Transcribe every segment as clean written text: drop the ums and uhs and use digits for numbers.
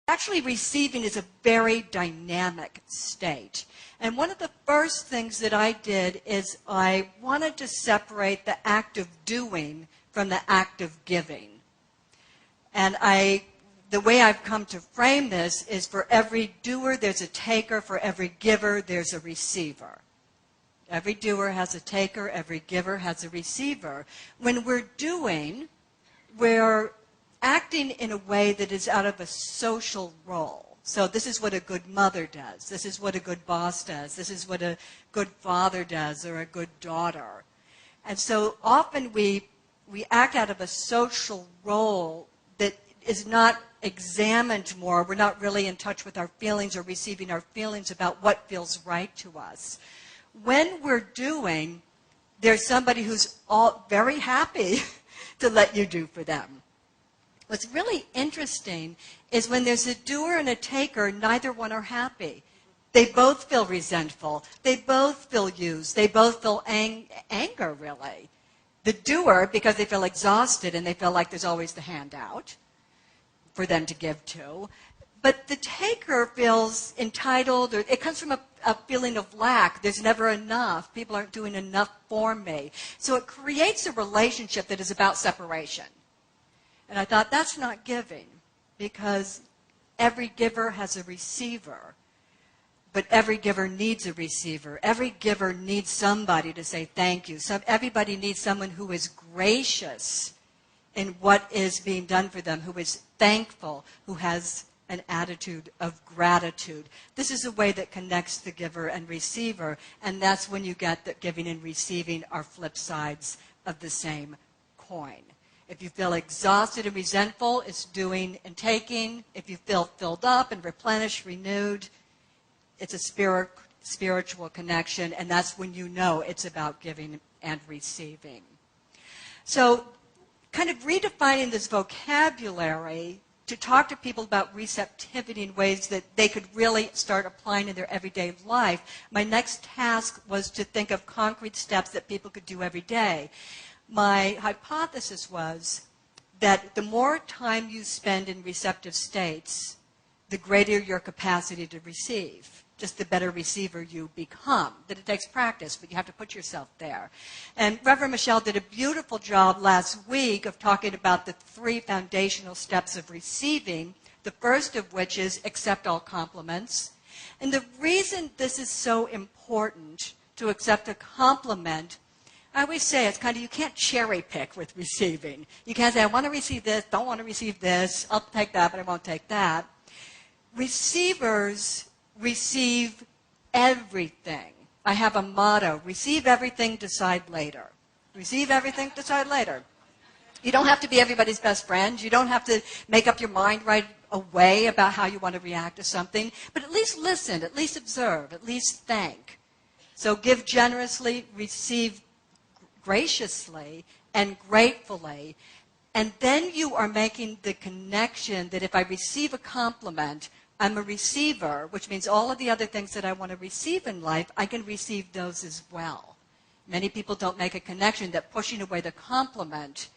Actually, receiving is a very dynamic state. And one of the first things that I did is I wanted to separate the act of doing from the act of giving. And the way I've come to frame this is for every doer, there's a taker. For every giver, there's a receiver. Every doer has a taker. Every giver has a receiver. When we're doing, we're acting in a way that is out of a social role. So this is what a good mother does. This is what a good boss does. This is what a good father does or a good daughter. And so often we act out of a social role that is not examined more. We're not really in touch with our feelings or receiving our feelings about what feels right to us. When we're doing, there's somebody who's very happy to let you do for them. What's really interesting is when there's a doer and a taker, neither one are happy. They both feel resentful. They both feel used. They both feel anger, really. The doer, because they feel exhausted and they feel like there's always the handout for them to give to. But the taker feels entitled, or it comes from a feeling of lack. There's never enough. People aren't doing enough for me. So it creates a relationship that is about separation. And I thought, that's not giving, because every giver has a receiver, but every giver needs a receiver. Every giver needs somebody to say thank you. Everybody needs someone who is gracious in what is being done for them, who is thankful, who has an attitude of gratitude. This is a way that connects the giver and receiver, and that's when you get that giving and receiving are flip sides of the same coin. If you feel exhausted and resentful, it's doing and taking. If you feel filled up and replenished, renewed, it's a spiritual connection, and that's when you know it's about giving and receiving. So kind of redefining this vocabulary to talk to people about receptivity in ways that they could really start applying in their everyday life, my next task was to think of concrete steps that people could do every day. My hypothesis was that the more time you spend in receptive states, the greater your capacity to receive, just the better receiver you become. That it takes practice, but you have to put yourself there. And Reverend Michelle did a beautiful job last week of talking about the 3 foundational steps of receiving, the first of which is accept all compliments. And the reason this is so important to accept a compliment, I always say it's kind of, you can't cherry pick with receiving. You can't say, I want to receive this, don't want to receive this, I'll take that, but I won't take that. Receivers receive everything. I have a motto, receive everything, decide later. Receive everything, decide later. You don't have to be everybody's best friend. You don't have to make up your mind right away about how you want to react to something, but at least listen, at least observe, at least think. So give generously, receive graciously and gratefully, and then you are making the connection that if I receive a compliment, I'm a receiver, which means all of the other things that I want to receive in life, I can receive those as well. Many people don't make a connection that pushing away the compliment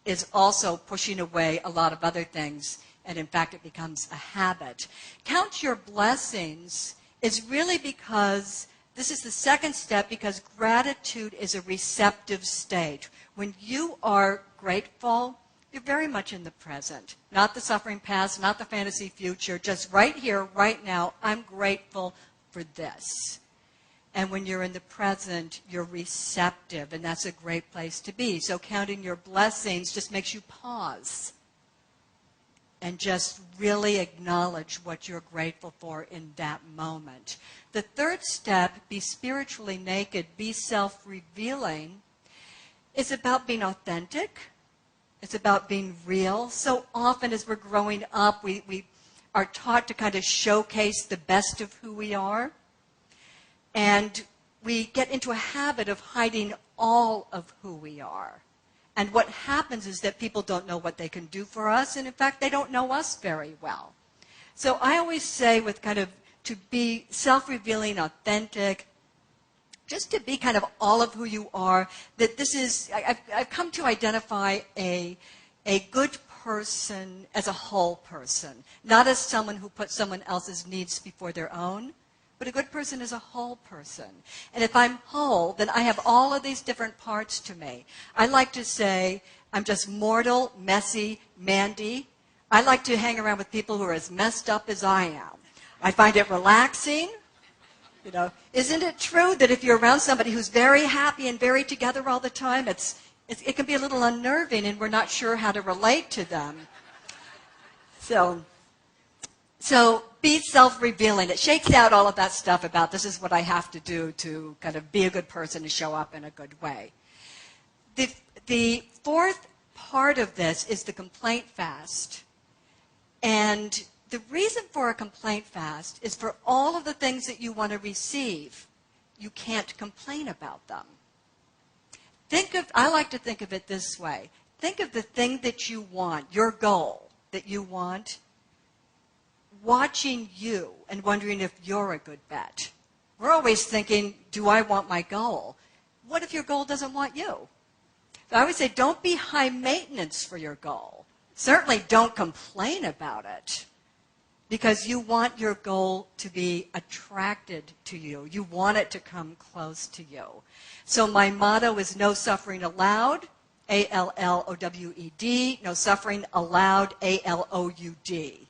is also pushing away a lot of other things, and in fact it becomes a habit. Count your blessings is really because this is the second step, because gratitude is a receptive state. When you are grateful, you're very much in the present. Not the suffering past, not the fantasy future, just right here, right now, I'm grateful for this. And when you're in the present, you're receptive, and that's a great place to be. So counting your blessings just makes you pause and just really acknowledge what you're grateful for in that moment. The third step, be spiritually naked, be self-revealing, is about being authentic. It's about being real. So often as we're growing up, we are taught to kind of showcase the best of who we are. And we get into a habit of hiding all of who we are. And what happens is that people don't know what they can do for us, and in fact, they don't know us very well. So I always say with kind of to be self-revealing, authentic, just to be kind of all of who you are, that this is, I've come to identify a good person as a whole person, not as someone who puts someone else's needs before their own, but a good person is a whole person. And if I'm whole, then I have all of these different parts to me. I like to say I'm just mortal, messy, Mandy. I like to hang around with people who are as messed up as I am. I find it relaxing. You know, isn't it true that if you're around somebody who's very happy and very together all the time, it can be a little unnerving and we're not sure how to relate to them. So be self-revealing. It shakes out all of that stuff about this is what I have to do to kind of be a good person and show up in a good way. The fourth part of this is the complaint fast. And the reason for a complaint fast is for all of the things that you want to receive, you can't complain about them. I like to think of it this way. Think of the thing that you want, your goal that you want, watching you and wondering if you're a good bet. We're always thinking, do I want my goal? What if your goal doesn't want you? So I would say don't be high maintenance for your goal. Certainly don't complain about it because you want your goal to be attracted to you. You want it to come close to you. So my motto is no suffering allowed, A-L-L-O-W-E-D, no suffering allowed, A-L-O-U-D.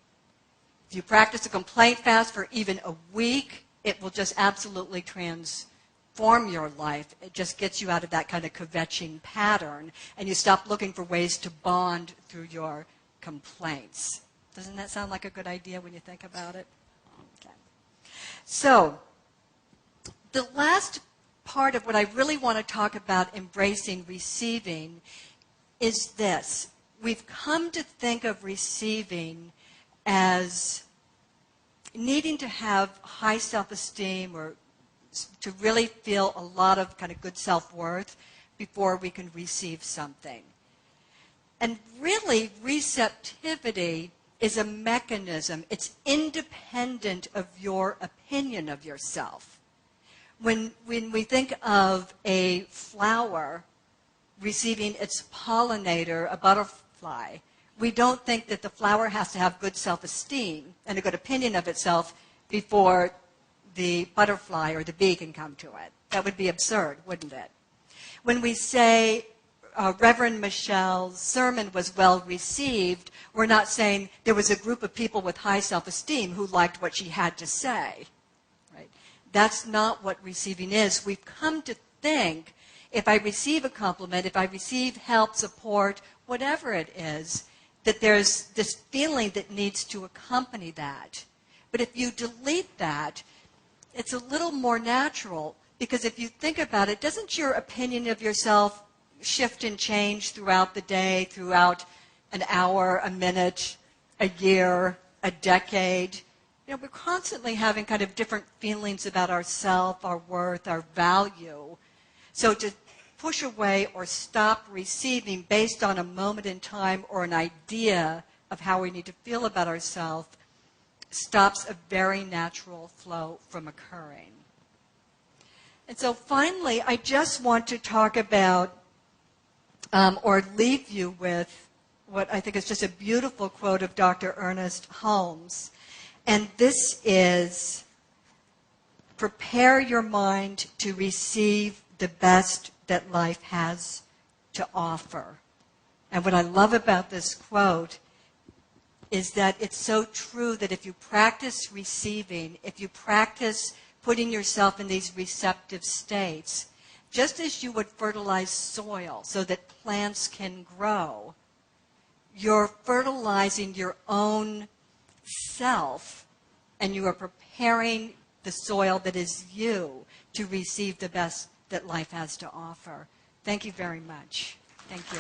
If you practice a complaint fast for even a week, it will just absolutely transform your life. It just gets you out of that kind of kvetching pattern, and you stop looking for ways to bond through your complaints. Doesn't that sound like a good idea when you think about it? Okay. So the last part of what I really want to talk about embracing receiving is this. We've come to think of receiving as needing to have high self-esteem or to really feel a lot of kind of good self-worth before we can receive something. And really, receptivity is a mechanism. It's independent of your opinion of yourself. When we think of a flower receiving its pollinator, a butterfly, we don't think that the flower has to have good self-esteem and a good opinion of itself before the butterfly or the bee can come to it. That would be absurd, wouldn't it? When we say Reverend Michelle's sermon was well received, we're not saying there was a group of people with high self-esteem who liked what she had to say. Right? That's not what receiving is. We've come to think if I receive a compliment, if I receive help, support, whatever it is, that there's this feeling that needs to accompany that. But if you delete that, it's a little more natural because if you think about it, doesn't your opinion of yourself shift and change throughout the day, throughout an hour, a minute, a year, a decade? You know, we're constantly having kind of different feelings about ourself, our worth, our value. So to push away or stop receiving based on a moment in time or an idea of how we need to feel about ourselves stops a very natural flow from occurring. And so finally, I just want to talk about or leave you with what I think is just a beautiful quote of Dr. Ernest Holmes. And this is, prepare your mind to receive the best that life has to offer. And what I love about this quote is that it's so true that if you practice receiving, if you practice putting yourself in these receptive states, just as you would fertilize soil so that plants can grow, you're fertilizing your own self and you are preparing the soil that is you to receive the best that life has to offer. Thank you very much. Thank you.